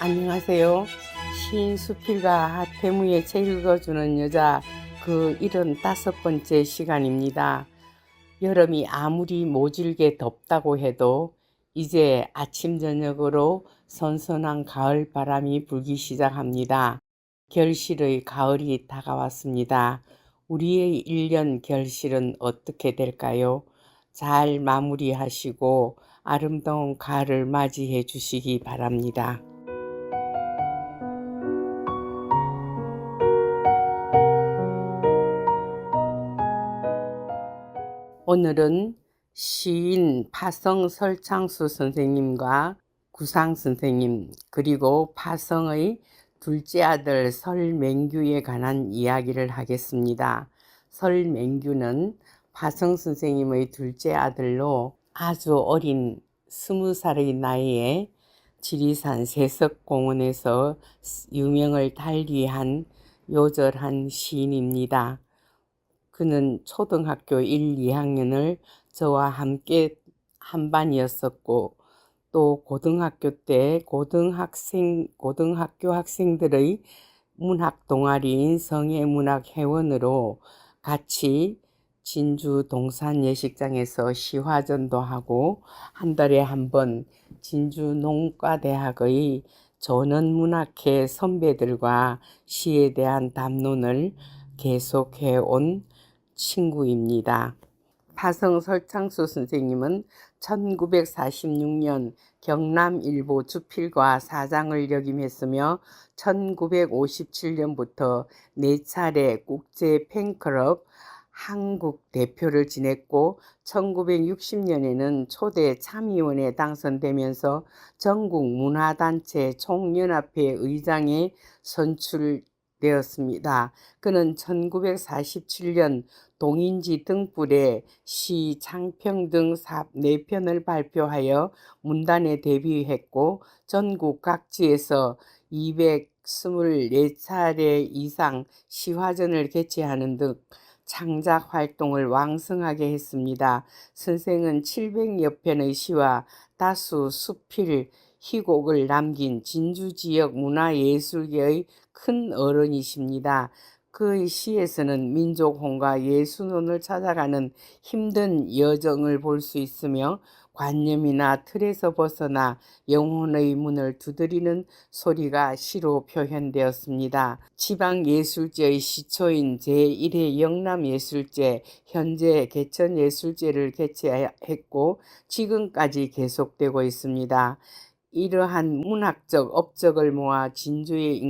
안녕하세요. 시인 수필가 하태무의 책 읽어주는 여자 그 75번째 시간입니다. 여름이 아무리 모질게 덥다고 해도 이제 아침 저녁으로 선선한 가을 바람이 불기 시작합니다. 결실의 가을이 다가왔습니다. 우리의 1년 결실은 어떻게 될까요? 잘 마무리하시고 아름다운 가을을 맞이해 주시기 바랍니다. 오늘은 시인 파성 설창수 선생님과 구상 선생님 그리고 파성의 둘째 아들 설맹규에 관한 이야기를 하겠습니다. 설맹규는 파성 선생님의 둘째 아들로 아주 어린 20살의 나이에 지리산 세석공원에서 유명을 달리한 요절한 시인입니다. 그는 초등학교 1, 2학년을 저와 함께 한 반이었었고 또 고등학교 때 고등학교 학생들의 문학 동아리인 성해문학회원으로 같이 진주 동산 예식장에서 시화전도 하고 한 달에 한 번 진주 농과대학의 전원문학회 선배들과 시에 대한 담론을 계속해 온 친구입니다. 파성 설창수 선생님은 1946년 경남일보 주필과 사장을 역임했으며 1957년부터 4차례 국제 팬클럽 한국 대표를 지냈고 1960년에는 초대 참의원에 당선되면서 전국 문화단체 총연합회 의장에 선출되었습니다. 그는 1947년 동인지 등불에 시, 장평 등 4편을 발표하여 문단에 데뷔했고 전국 각지에서 224차례 이상 시화전을 개최하는 등 창작 활동을 왕성하게 했습니다. 선생은 700여 편의 시와 다수 수필, 희곡을 남긴 진주 지역 문화예술계의 큰 어른이십니다. 그의 시에서는 민족혼과 예술혼을 찾아가는 힘든 여정을 볼 수 있으며 관념이나 틀에서 벗어나 영혼의 문을 두드리는 소리가 시로 표현되었습니다. 지방예술제의 시초인 제1회 영남예술제, 현재 개천예술제를 개최했고 지금까지 계속되고 있습니다. 이러한 문학적 업적을 모아 진주의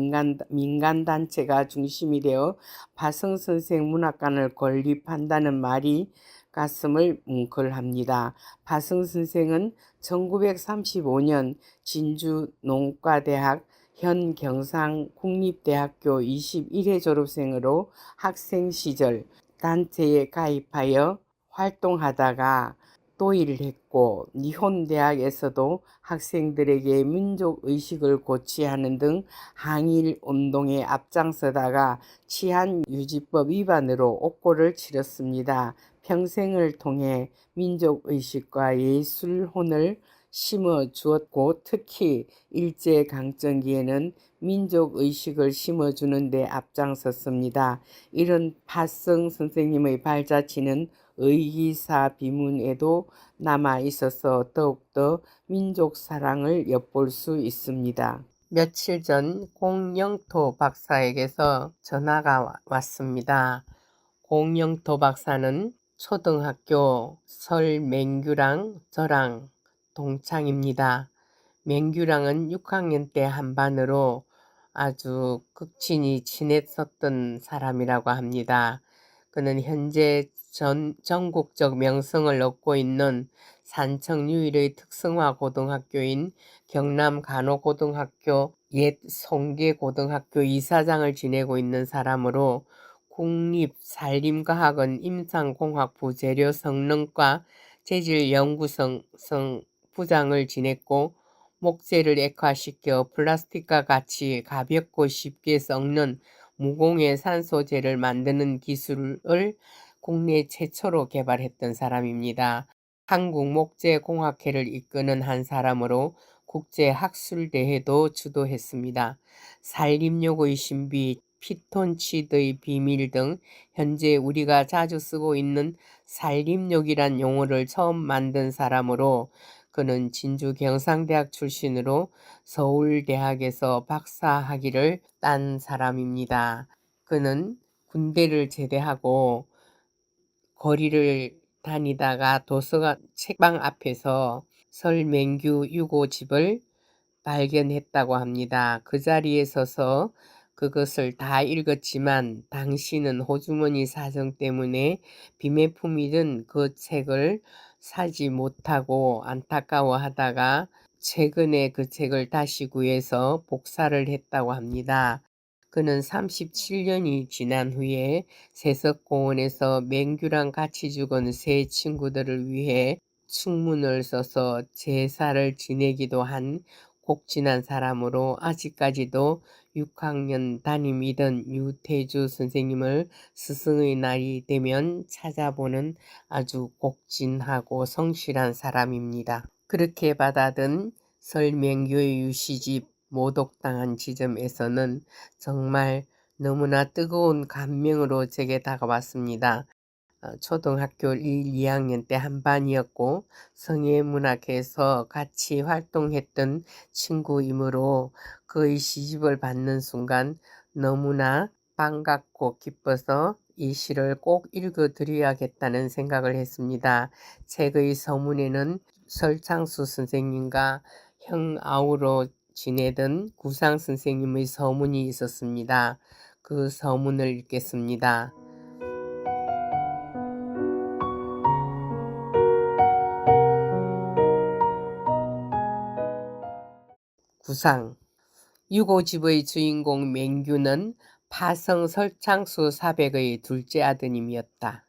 민간단체가 중심이 되어 파성선생 문학관을 건립한다는 말이 가슴을 뭉클합니다. 파성선생은 1935년 진주농과대학 현 경상국립대학교 21회 졸업생으로 학생 시절 단체에 가입하여 활동하다가 도의를 했고 니혼대학에서도 학생들에게 민족의식을 고취하는 등 항일운동에 앞장서다가 치안유지법 위반으로 옥고를 치렀습니다. 평생을 통해 민족의식과 예술혼을 심어주었고 특히 일제강점기에는 민족의식을 심어주는 데 앞장섰습니다. 이런 파성 선생님의 발자취는 의기사 비문에도 남아 있어서 더욱더 민족 사랑을 엿볼 수 있습니다. 며칠 전 공영토 박사에게서 전화가 왔습니다. 공영토 박사는 초등학교 설맹규랑 저랑 동창입니다. 맹규랑은 6학년 때 한 반으로 아주 극진히 친했었던 사람이라고 합니다. 그는 현재 전국적 명성을 얻고 있는 산청 유일의 특성화 고등학교인 경남간호고등학교 옛 송계고등학교 이사장을 지내고 있는 사람으로 국립산림과학원 임상공학부 재료성능과 재질연구성 부장을 지냈고 목재를 액화시켜 플라스틱과 같이 가볍고 쉽게 썩는 무공해 산소재를 만드는 기술을 국내 최초로 개발했던 사람입니다. 한국목재공학회를 이끄는 한 사람으로 국제학술대회도 주도했습니다. 산림욕의 신비, 피톤치드의 비밀 등 현재 우리가 자주 쓰고 있는 산림욕이란 용어를 처음 만든 사람으로, 그는 진주 경상대학 출신으로 서울대학에서 박사학위를 딴 사람입니다. 그는 군대를 제대하고 거리를 다니다가 도서관 책방 앞에서 설맹규 유고집을 발견했다고 합니다. 그 자리에 서서 그것을 다 읽었지만 당시는 호주머니 사정 때문에 비매품이던 그 책을 사지 못하고 안타까워하다가 최근에 그 책을 다시 구해서 복사를 했다고 합니다. 그는 37년이 지난 후에 세석공원에서 맹규랑 같이 죽은 세 친구들을 위해 축문을 써서 제사를 지내기도 한 곡진한 사람으로, 아직까지도 6학년 담임이던 유태주 선생님을 스승의 날이 되면 찾아보는 아주 곡진하고 성실한 사람입니다. 그렇게 받아든 설맹교의 유시집 모독당한 지점에서는 정말 너무나 뜨거운 감명으로 제게 다가왔습니다. 초등학교 1, 2학년 때 한 반이었고 성예문학회에서 같이 활동했던 친구이므로 그의 시집을 받는 순간 너무나 반갑고 기뻐서 이 시를 꼭 읽어드려야겠다는 생각을 했습니다. 책의 서문에는 설창수 선생님과 형아우로 지내던 구상 선생님의 서문이 있었습니다. 그 서문을 읽겠습니다. 구상. 유고집의 주인공 맹규는 파성 설창수 사백의 둘째 아드님이었다.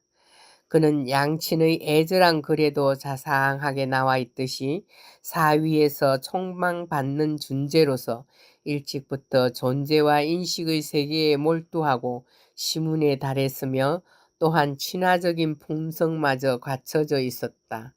그는 양친의 애절한 글에도 자상하게 나와 있듯이 사위에서 총망받는 존재로서 일찍부터 존재와 인식의 세계에 몰두하고 시문에 달했으며 또한 친화적인 품성마저 갖춰져 있었다.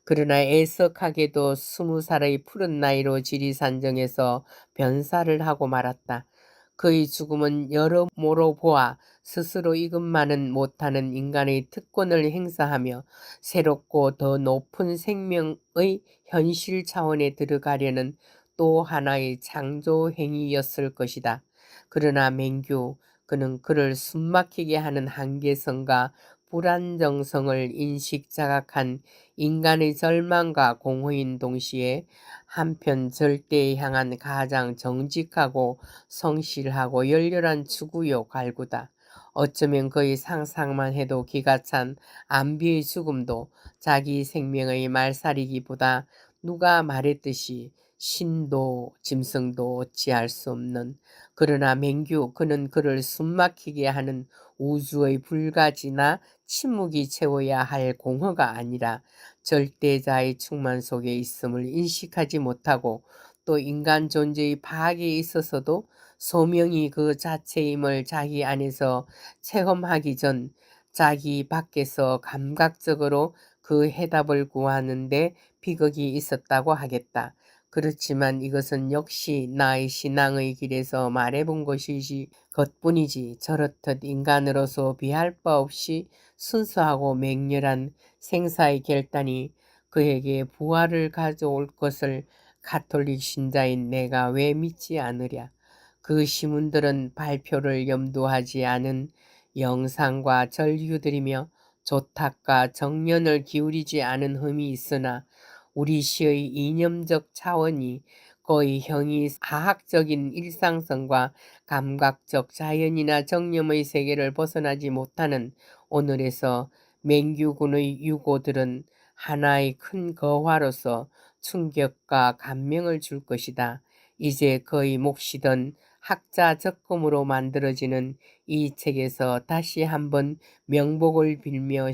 그러나 애석하게도 20살의 푸른 나이로 지리산정에서 변사를 하고 말았다. 그의 죽음은 여러모로 보아 스스로 이것만은 못하는 인간의 특권을 행사하며 새롭고 더 높은 생명의 현실 차원에 들어가려는 또 하나의 창조 행위였을 것이다. 그러나 맹규, 그는 그를 숨막히게 하는 한계성과 불안정성을 인식 자각한 인간의 절망과 공허인 동시에 한편 절대에 향한 가장 정직하고 성실하고 열렬한 추구요 갈구다. 어쩌면 그의 상상만 해도 기가 찬 안비의 죽음도 자기 생명의 말살이기보다 누가 말했듯이 신도 짐승도 어찌할 수 없는, 그러나 맹규, 그는 그를 숨막히게 하는 우주의 불가지나 침묵이 채워야 할 공허가 아니라 절대자의 충만 속에 있음을 인식하지 못하고, 또 인간 존재의 파악에 있어서도 소명이 그 자체임을 자기 안에서 체험하기 전 자기 밖에서 감각적으로 그 해답을 구하는데 비극이 있었다고 하겠다. 그렇지만 이것은 역시 나의 신앙의 길에서 말해본 것뿐이지 저렇듯 인간으로서 비할 바 없이 순수하고 맹렬한 생사의 결단이 그에게 부활을 가져올 것을 가톨릭 신자인 내가 왜 믿지 않으랴. 그 시문들은 발표를 염두하지 않은 영상과 절규들이며 조탁과 정년을 기울이지 않은 흠이 있으나 우리 시의 이념적 차원이 거의 형이 하학적인 일상성과 감각적 자연이나 정념의 세계를 벗어나지 못하는 오늘에서 맹규군의 유고들은 하나의 큰 거화로서 충격과 감명을 줄 것이다. 이제 거의 몫이던 학자 적금으로 만들어지는 이 책에서 다시 한번 명복을 빌며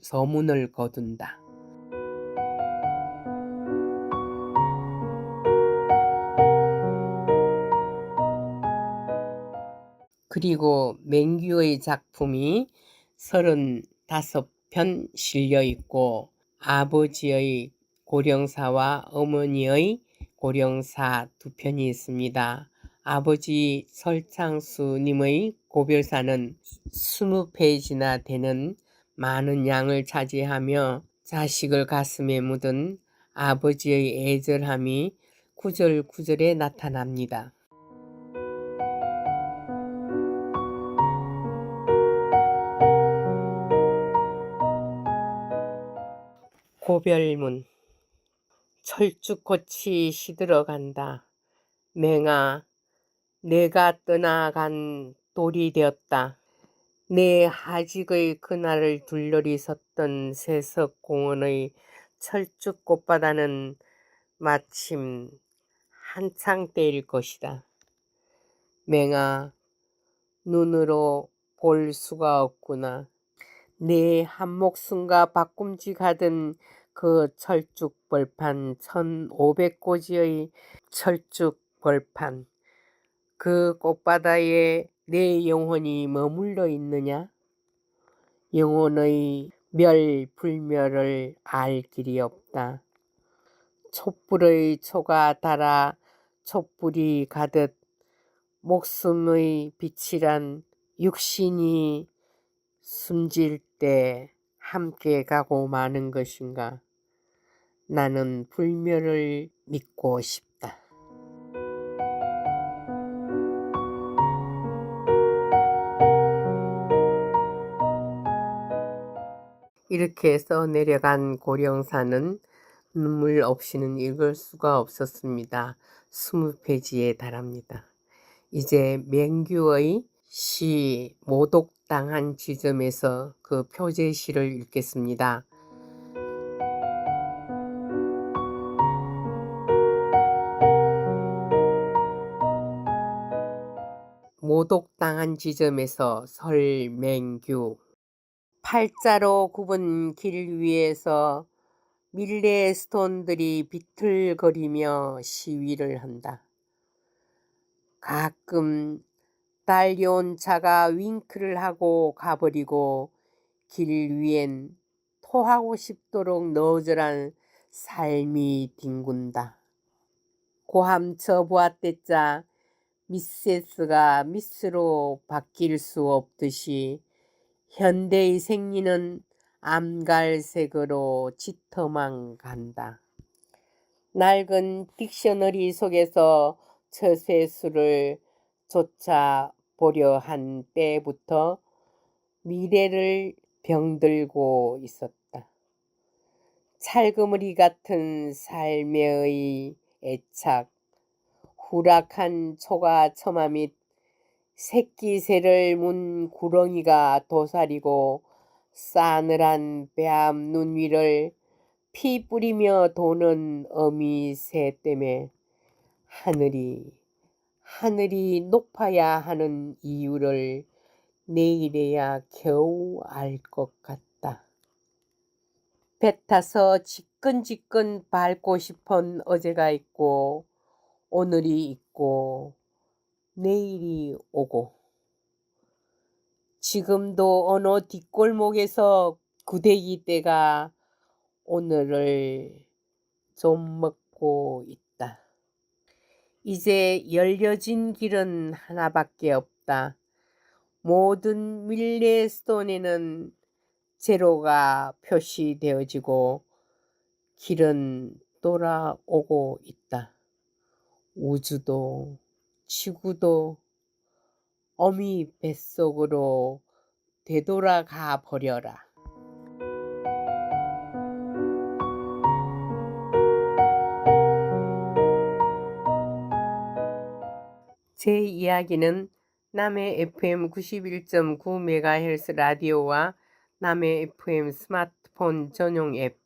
서문을 거둔다. 그리고 맹규의 작품이 35편 실려 있고 아버지의 고령사와 어머니의 고령사 2편이 있습니다. 아버지 설창수님의 고별사는 20페이지나 되는 많은 양을 차지하며 자식을 가슴에 묻은 아버지의 애절함이 구절구절에 나타납니다. 고별문. 철쭉꽃이 시들어간다. 맹아, 내가 떠나간 돌이 되었다. 내 하직의 그날을 둘러리 섰던 세석공원의 철쭉꽃바다는 마침 한창 때일 것이다. 맹아, 눈으로 볼 수가 없구나. 내 한목숨과 바꿈직하던 그 철쭉벌판 1500고지의 철쭉벌판, 그 꽃바다에 내 영혼이 머물러 있느냐? 영혼의 멸불멸을 알 길이 없다. 촛불의 초가 달아 촛불이 가듯 목숨의 빛이란 육신이 숨질 때 함께 가고 마는 것인가? 나는 불멸을 믿고 싶다. 이렇게 써내려간 고령사는 눈물 없이는 읽을 수가 없었습니다. 20페이지에 달합니다. 이제 맹규의 시 모독당한 지점에서 그 표제시를 읽겠습니다. 모독당한 지점에서 설맹규. 팔자로 굽은 길 위에서 밀레스톤들이 비틀거리며 시위를 한다. 가끔 달려온 차가 윙크를 하고 가버리고 길 위엔 토하고 싶도록 너절한 삶이 뒹군다. 고함 쳐보았댔자 미세스가 미스로 바뀔 수 없듯이 현대의 생리는 암갈색으로 짙어만 간다. 낡은 딕셔너리 속에서 처세수를 쫓아보려 한 때부터 미래를 병들고 있었다. 찰그머리 같은 삶의 애착, 후락한 초가 처마 및 새끼새를 문 구렁이가 도사리고 싸늘한 배암 눈 위를 피 뿌리며 도는 어미새 때문에 하늘이 높아야 하는 이유를 내일에야 겨우 알 것 같다. 배 타서 지끈지끈 밟고 싶은 어제가 있고 오늘이 있고 내일이 오고 지금도 어느 뒷골목에서 구데기 떼가 오늘을 좀 먹고 있다. 이제 열려진 길은 하나밖에 없다. 모든 밀레스톤에는 제로가 표시되어지고 길은 돌아오고 있다. 우주도 지구도 어미 뱃속으로 되돌아가 버려라. 제 이야기는 남해 FM 91.9MHz 라디오와 남해 FM 스마트폰 전용 앱,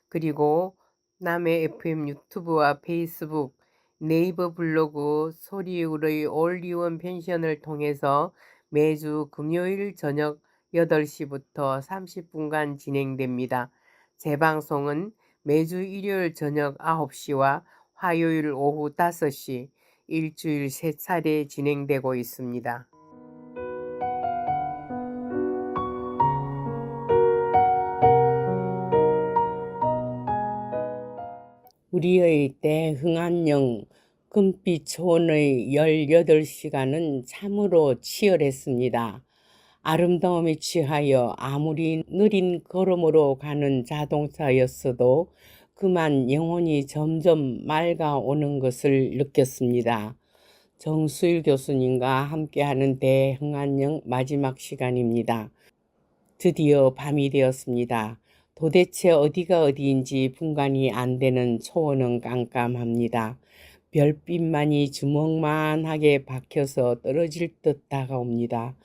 그리고 남해 FM 유튜브와 페이스북, 네이버 블로그 소리울의 올리원 펜션을 통해서 매주 금요일 저녁 8시부터 30분간 진행됩니다. 재방송은 매주 일요일 저녁 9시와 화요일 오후 5시 일주일 3차례 진행되고 있습니다. 우리의 대흥안령 금빛 초원의 18시간은 참으로 치열했습니다. 아름다움에 취하여 아무리 느린 걸음으로 가는 자동차였어도 그만 영혼이 점점 맑아오는 것을 느꼈습니다. 정수일 교수님과 함께하는 대흥안령 마지막 시간입니다. 드디어 밤이 되었습니다. 도대체 어디가 어디인지 분간이 안 되는 초원은 깜깜합니다. 별빛만이 주먹만하게 박혀서 떨어질 듯 다가옵니다.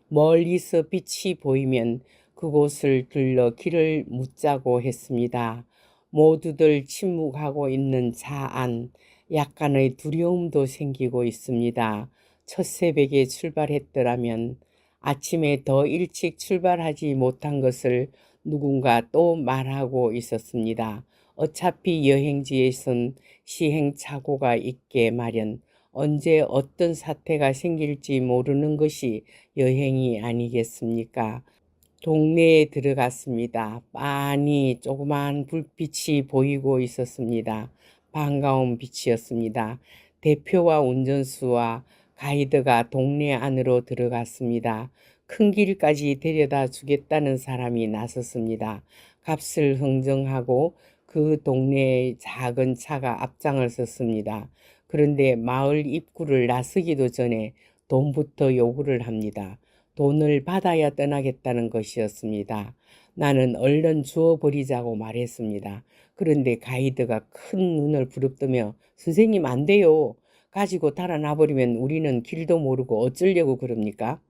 멀리서 빛이 보이면 그곳을 들러 길을 묻자고 했습니다. 모두들 침묵하고 있는 차 안, 약간의 두려움도 생기고 있습니다. 첫 새벽에 출발했더라면 아침에 더 일찍 출발하지 못한 것을 누군가 또 말하고 있었습니다. 어차피 여행지에선 시행착오가 있게 마련, 언제 어떤 사태가 생길지 모르는 것이 여행이 아니겠습니까? 동네에 들어갔습니다. 빤히 조그만 불빛이 보이고 있었습니다. 반가운 빛이었습니다. 대표와 운전수와 가이드가 동네 안으로 들어갔습니다. 큰 길까지 데려다 주겠다는 사람이 나섰습니다. 값을 흥정하고 그 동네의 작은 차가 앞장을 섰습니다. 그런데 마을 입구를 나서기도 전에 돈부터 요구를 합니다. 돈을 받아야 떠나겠다는 것이었습니다. 나는 얼른 주워버리자고 말했습니다. 그런데 가이드가 큰 눈을 부릅뜨며 선생님 안 돼요. 가지고 달아나버리면 우리는 길도 모르고 어쩌려고 그럽니까?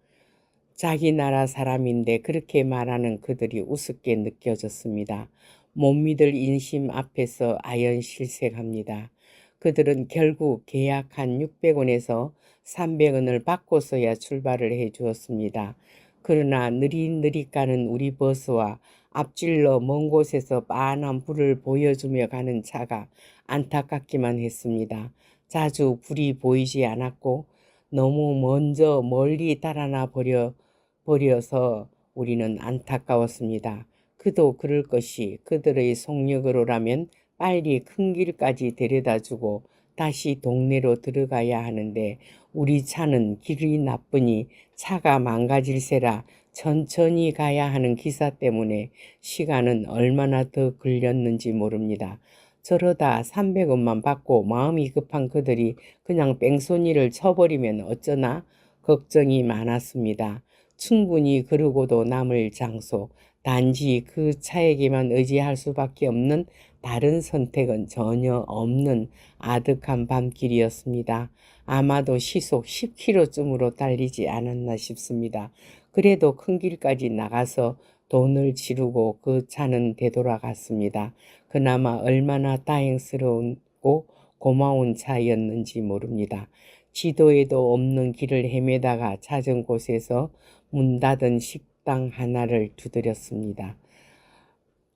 자기 나라 사람인데 그렇게 말하는 그들이 우습게 느껴졌습니다. 못 믿을 인심 앞에서 아연실색합니다. 그들은 결국 계약한 600원에서 300원을 받고서야 출발을 해 주었습니다. 그러나 느릿느릿 가는 우리 버스와 앞질러 먼 곳에서 빤한 불을 보여주며 가는 차가 안타깝기만 했습니다. 자주 불이 보이지 않았고 너무 먼저 멀리 달아나 버려서 우리는 안타까웠습니다. 그도 그럴 것이 그들의 속력으로라면 빨리 큰 길까지 데려다주고 다시 동네로 들어가야 하는데 우리 차는 길이 나쁘니 차가 망가질세라 천천히 가야 하는 기사 때문에 시간은 얼마나 더 걸렸는지 모릅니다. 저러다 300원만 받고 마음이 급한 그들이 그냥 뺑소니를 쳐버리면 어쩌나 걱정이 많았습니다. 충분히 그러고도 남을 장소, 단지 그 차에게만 의지할 수밖에 없는 다른 선택은 전혀 없는 아득한 밤길이었습니다. 아마도 시속 10km쯤으로 달리지 않았나 싶습니다. 그래도 큰 길까지 나가서 돈을 지르고 그 차는 되돌아갔습니다. 그나마 얼마나 다행스러운고 고마운 차였는지 모릅니다. 지도에도 없는 길을 헤매다가 찾은 곳에서 문 닫은 식당 하나를 두드렸습니다.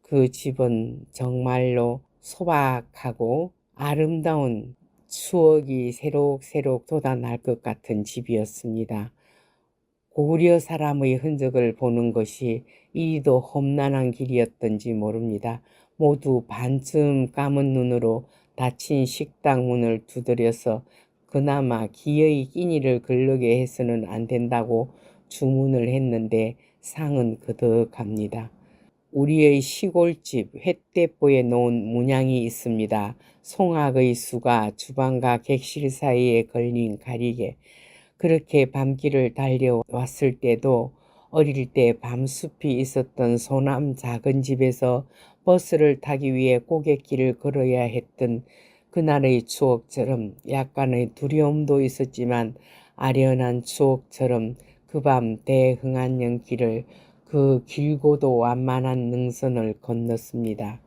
그 집은 정말로 소박하고 아름다운 추억이 새록새록 돋아날 것 같은 집이었습니다. 고구려 사람의 흔적을 보는 것이 이리도 험난한 길이었던지 모릅니다. 모두 반쯤 감은 눈으로 닫힌 식당 문을 두드려서 그나마 기어이 끼니를 걸르게 해서는 안 된다고 주문을 했는데 상은 그득합니다. 우리의 시골집 횃대포에 놓은 문양이 있습니다. 송악의 수가 주방과 객실 사이에 걸린 가리개. 그렇게 밤길을 달려왔을 때도 어릴 때 밤숲이 있었던 소남 작은 집에서 버스를 타기 위해 고갯길을 걸어야 했던 그날의 추억처럼 약간의 두려움도 있었지만 아련한 추억처럼 그 밤 대흥안령 길을 그 길고도 완만한 능선을 건넜습니다.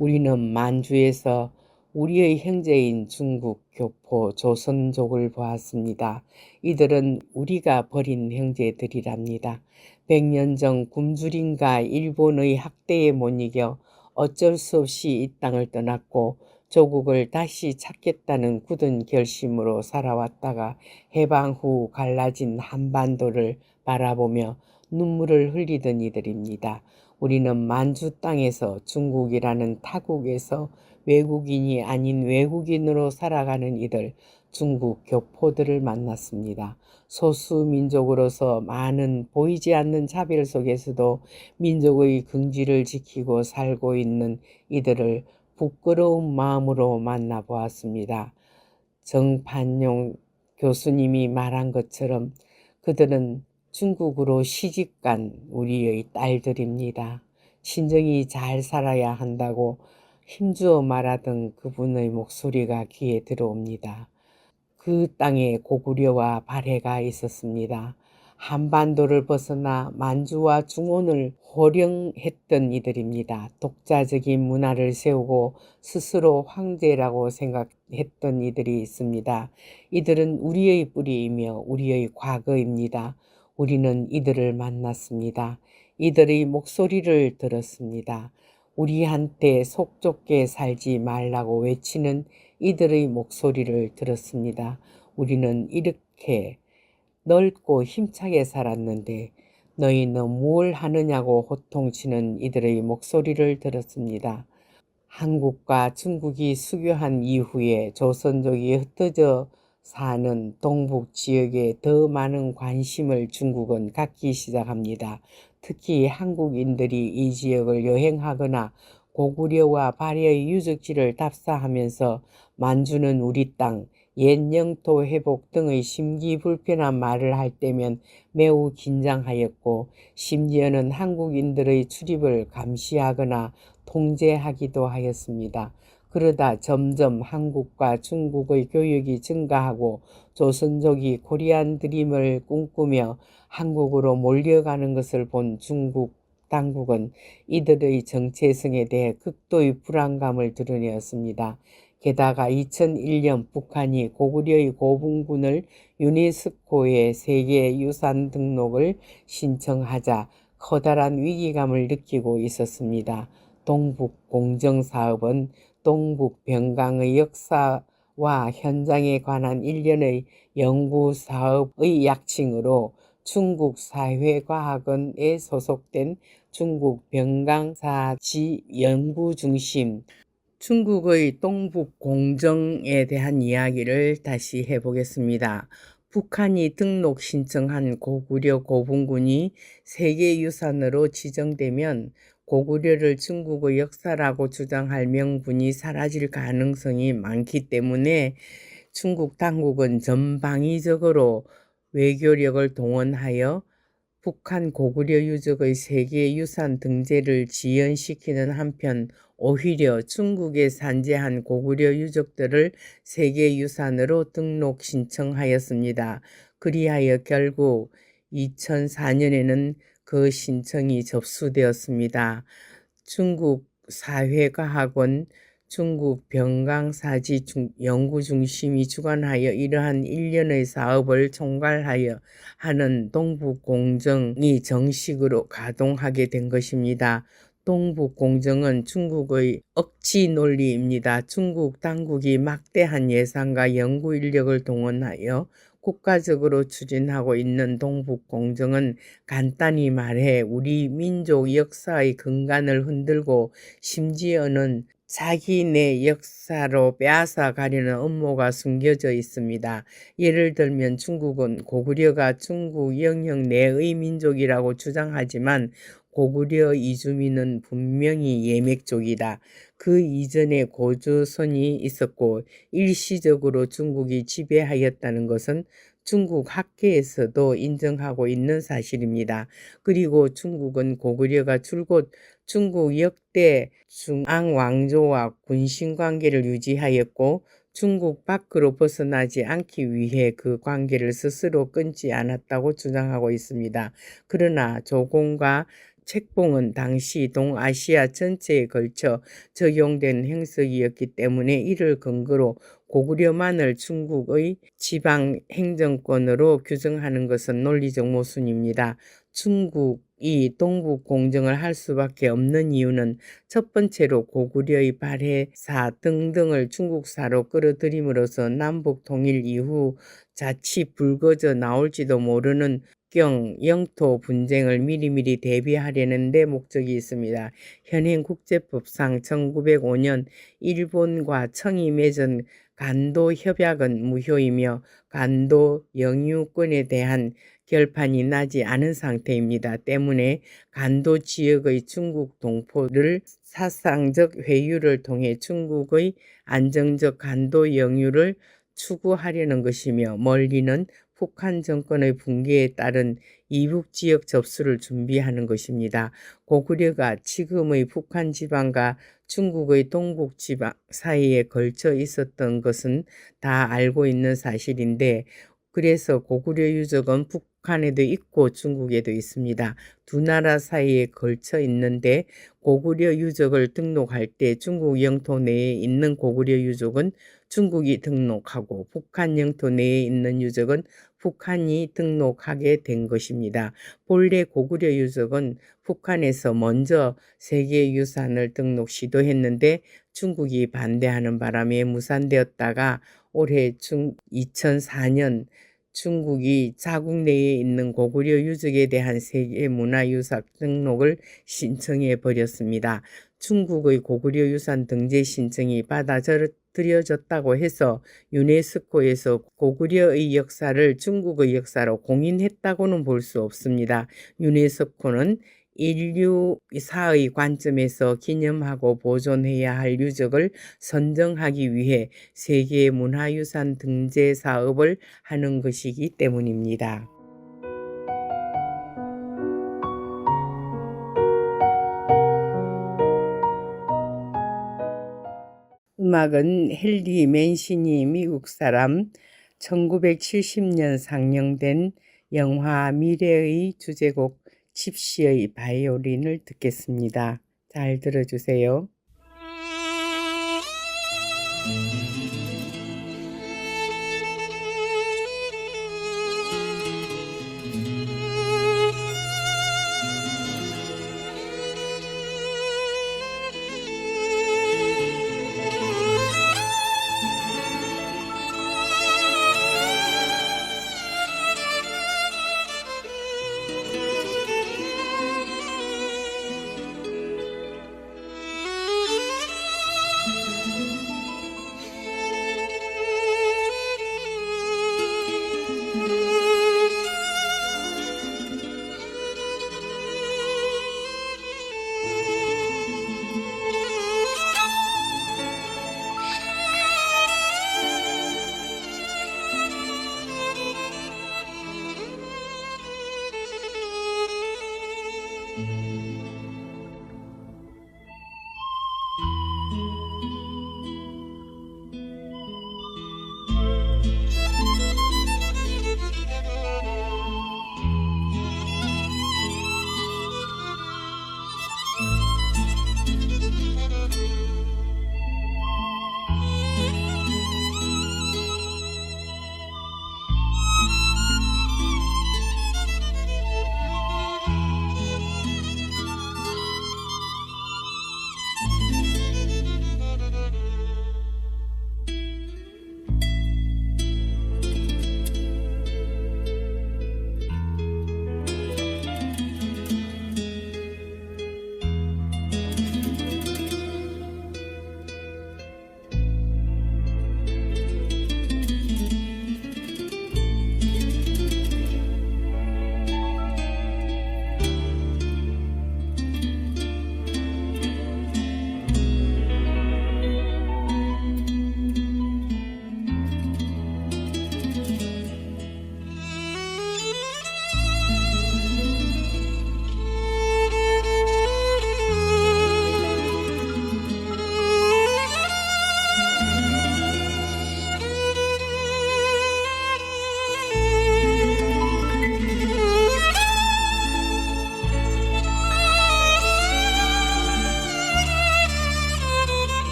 우리는 만주에서 우리의 형제인 중국, 교포, 조선족을 보았습니다. 이들은 우리가 버린 형제들이랍니다. 100년 전 굶주림과 일본의 학대에 못 이겨 어쩔 수 없이 이 땅을 떠났고 조국을 다시 찾겠다는 굳은 결심으로 살아왔다가 해방 후 갈라진 한반도를 바라보며 눈물을 흘리던 이들입니다. 우리는 만주 땅에서 중국이라는 타국에서 외국인이 아닌 외국인으로 살아가는 이들, 중국 교포들을 만났습니다. 소수민족으로서 많은 보이지 않는 차별 속에서도 민족의 긍지를 지키고 살고 있는 이들을 부끄러운 마음으로 만나보았습니다. 정판용 교수님이 말한 것처럼 그들은 중국으로 시집간 우리의 딸들입니다. 신정이 잘 살아야 한다고 힘주어 말하던 그분의 목소리가 귀에 들어옵니다. 그 땅에 고구려와 발해가 있었습니다. 한반도를 벗어나 만주와 중원을 호령했던 이들입니다. 독자적인 문화를 세우고 스스로 황제라고 생각했던 이들이 있습니다. 이들은 우리의 뿌리이며 우리의 과거입니다. 우리는 이들을 만났습니다. 이들의 목소리를 들었습니다. 우리한테 속 좁게 살지 말라고 외치는 이들의 목소리를 들었습니다. 우리는 이렇게 넓고 힘차게 살았는데 너희는 뭘 하느냐고 호통치는 이들의 목소리를 들었습니다. 한국과 중국이 수교한 이후에 조선족이 흩어져 사는 동북 지역에 더 많은 관심을 중국은 갖기 시작합니다. 특히 한국인들이 이 지역을 여행하거나 고구려와 발해의 유적지를 답사하면서 만주는 우리 땅, 옛 영토 회복 등의 심기불편한 말을 할 때면 매우 긴장하였고 심지어는 한국인들의 출입을 감시하거나 통제하기도 하였습니다. 그러다 점점 한국과 중국의 교역이 증가하고 조선족이 코리안 드림을 꿈꾸며 한국으로 몰려가는 것을 본 중국 당국은 이들의 정체성에 대해 극도의 불안감을 드러내었습니다. 게다가 2001년 북한이 고구려의 고분군을 유네스코의 세계유산 등록을 신청하자 커다란 위기감을 느끼고 있었습니다. 동북공정사업은 동북병강의 역사와 현장에 관한 일련의 연구사업의 약칭으로 중국사회과학원에 소속된 중국병강사지연구중심, 중국의 동북공정에 대한 이야기를 다시 해보겠습니다. 북한이 등록 신청한 고구려 고분군이 세계유산으로 지정되면 고구려를 중국의 역사라고 주장할 명분이 사라질 가능성이 많기 때문에 중국 당국은 전방위적으로 외교력을 동원하여 북한 고구려 유적의 세계유산 등재를 지연시키는 한편 오히려 중국에 산재한 고구려 유적들을 세계유산으로 등록 신청하였습니다. 그리하여 결국 2004년에는 그 신청이 접수되었습니다. 중국 사회과학원 중국 병강사지 연구중심이 주관하여 이러한 일련의 사업을 총괄하여 하는 동북공정이 정식으로 가동하게 된 것입니다. 동북공정은 중국의 억지 논리입니다. 중국 당국이 막대한 예산과 연구 인력을 동원하여 국가적으로 추진하고 있는 동북공정은 간단히 말해 우리 민족 역사의 근간을 흔들고 심지어는 자기네 역사로 빼앗아 가려는 음모가 숨겨져 있습니다. 예를 들면 중국은 고구려가 중국 영역 내의 민족이라고 주장하지만 고구려 이주민은 분명히 예맥족이다. 그 이전에 고조선이 있었고 일시적으로 중국이 지배하였다는 것은 중국 학계에서도 인정하고 있는 사실입니다. 그리고 중국은 고구려가 줄곧 중국 역대 중앙왕조와 군신관계를 유지하였고 중국 밖으로 벗어나지 않기 위해 그 관계를 스스로 끊지 않았다고 주장하고 있습니다. 그러나 조공과 책봉은 당시 동아시아 전체에 걸쳐 적용된 행석이었기 때문에 이를 근거로 고구려만을 중국의 지방 행정권으로 규정하는 것은 논리적 모순입니다. 중국이 동북공정을 할 수밖에 없는 이유는 첫 번째로 고구려의 발해사 등등을 중국사로 끌어들임으로써 남북 통일 이후 자칫 불거져 나올지도 모르는 국경, 영토 분쟁을 미리미리 대비하려는 데 목적이 있습니다. 현행 국제법상 1905년 일본과 청이 맺은 간도 협약은 무효이며 간도 영유권에 대한 결판이 나지 않은 상태입니다. 때문에 간도 지역의 중국 동포를 사상적 회유를 통해 중국의 안정적 간도 영유를 추구하려는 것이며, 멀리는 북한 정권의 붕괴에 따른 이북 지역 접수를 준비하는 것입니다. 고구려가 지금의 북한 지방과 중국의 동북 지방 사이에 걸쳐 있었던 것은 다 알고 있는 사실인데, 그래서 고구려 유적은 북한에도 있고 중국에도 있습니다. 두 나라 사이에 걸쳐 있는데, 고구려 유적을 등록할 때 중국 영토 내에 있는 고구려 유적은 중국이 등록하고, 북한 영토 내에 있는 유적은 북한이 등록하게 된 것입니다. 본래 고구려 유적은 북한에서 먼저 세계유산을 등록 시도했는데 중국이 반대하는 바람에 무산되었다가 올해 2004년 중국이 자국 내에 있는 고구려 유적에 대한 세계문화유산 등록을 신청해 버렸습니다. 중국의 고구려 유산 등재 신청이 받아들여졌다고 해서 유네스코에서 고구려의 역사를 중국의 역사로 공인했다고는 볼 수 없습니다. 유네스코는 인류사의 관점에서 기념하고 보존해야 할 유적을 선정하기 위해 세계문화유산 등재 사업을 하는 것이기 때문입니다. 음악은 헨리 맨시니 미국 사람 1970년 상영된 영화 미래의 주제곡 집시의 바이올린을 듣겠습니다. 잘 들어주세요.